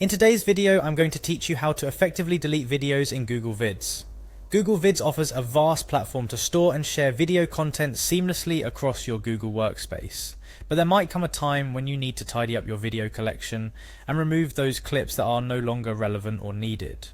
In today's video, I'm going to teach you how to effectively delete videos in Google Vids. Google Vids offers a vast platform to store and share video content seamlessly across your Google workspace. But there might come a time when you need to tidy up your video collection and remove those clips that are no longer relevant or needed.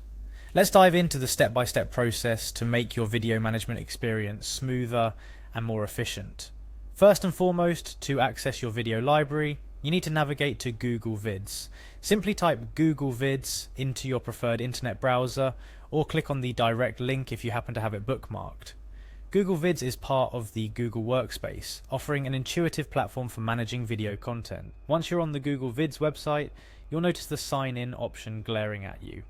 Let's dive into the step-by-step process to make your video management experience smoother and more efficient. First and foremost, to access your video library, you need to navigate to Google Vids. Simply type Google Vids into your preferred internet browser or click on the direct link if you happen to have it bookmarked. Google Vids is part of the Google Workspace, offering an intuitive platform for managing video content. Once you're on the Google Vids website, you'll notice the sign in option glaring at you.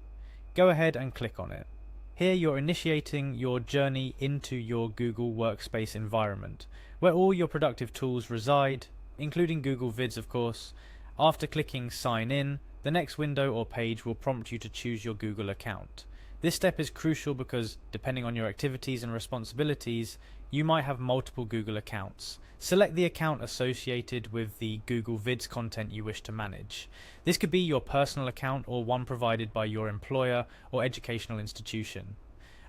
Go ahead and click on it. Here you're initiating your journey into your Google Workspace environment, where all your productive tools reside, including Google Vids of course. After clicking sign in, the next window or page will prompt you to choose your Google account. This step is crucial because, depending on your activities and responsibilities, you might have multiple Google accounts. Select the account associated with the Google Vids content you wish to manage. This could be your personal account or one provided by your employer or educational institution.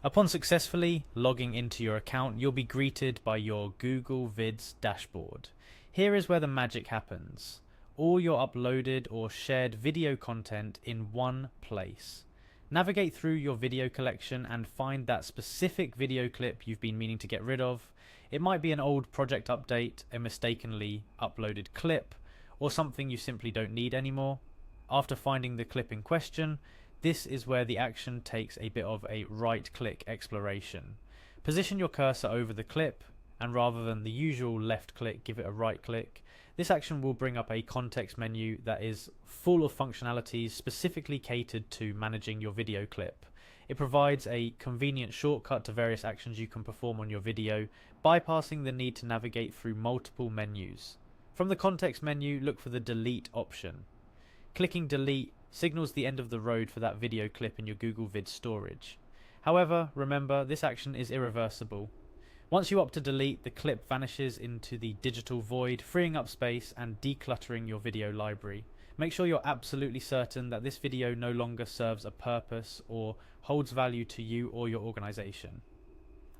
Upon successfully logging into your account, you'll be greeted by your Google Vids dashboard. Here is where the magic happens. All your uploaded or shared video content in one place. Navigate through your video collection and find that specific video clip you've been meaning to get rid of. It might be an old project update, a mistakenly uploaded clip, or something you simply don't need anymore. After finding the clip in question, this is where the action takes a bit of a right-click exploration. Position your cursor over the clip, and rather than the usual left click, give it a right click. This action will bring up a context menu that is full of functionalities specifically catered to managing your video clip. It provides a convenient shortcut to various actions you can perform on your video, bypassing the need to navigate through multiple menus. From the context menu, look for the delete option. Clicking delete signals the end of the road for that video clip in your Google Vids storage. However, remember, this action is irreversible. Once you opt to delete, the clip vanishes into the digital void, freeing up space and decluttering your video library. Make sure you're absolutely certain that this video no longer serves a purpose or holds value to you or your organization.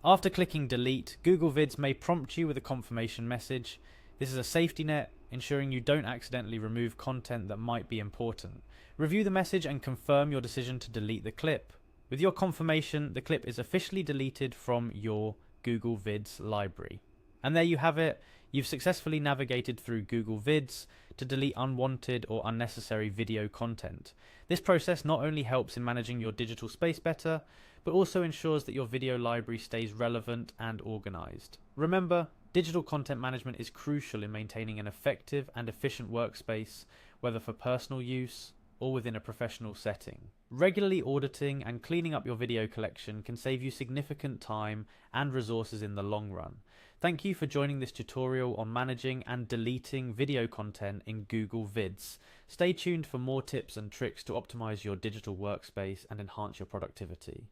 After clicking delete, Google Vids may prompt you with a confirmation message. This is a safety net, ensuring you don't accidentally remove content that might be important. Review the message and confirm your decision to delete the clip. With your confirmation, the clip is officially deleted from your Google Vids library. And there you have it. You've successfully navigated through Google Vids to delete unwanted or unnecessary video content. This process not only helps in managing your digital space better, but also ensures that your video library stays relevant and organized. Remember, digital content management is crucial in maintaining an effective and efficient workspace, whether for personal use or within a professional setting. Regularly auditing and cleaning up your video collection can save you significant time and resources in the long run. Thank you for joining this tutorial on managing and deleting video content in Google Vids. Stay tuned for more tips and tricks to optimize your digital workspace and enhance your productivity.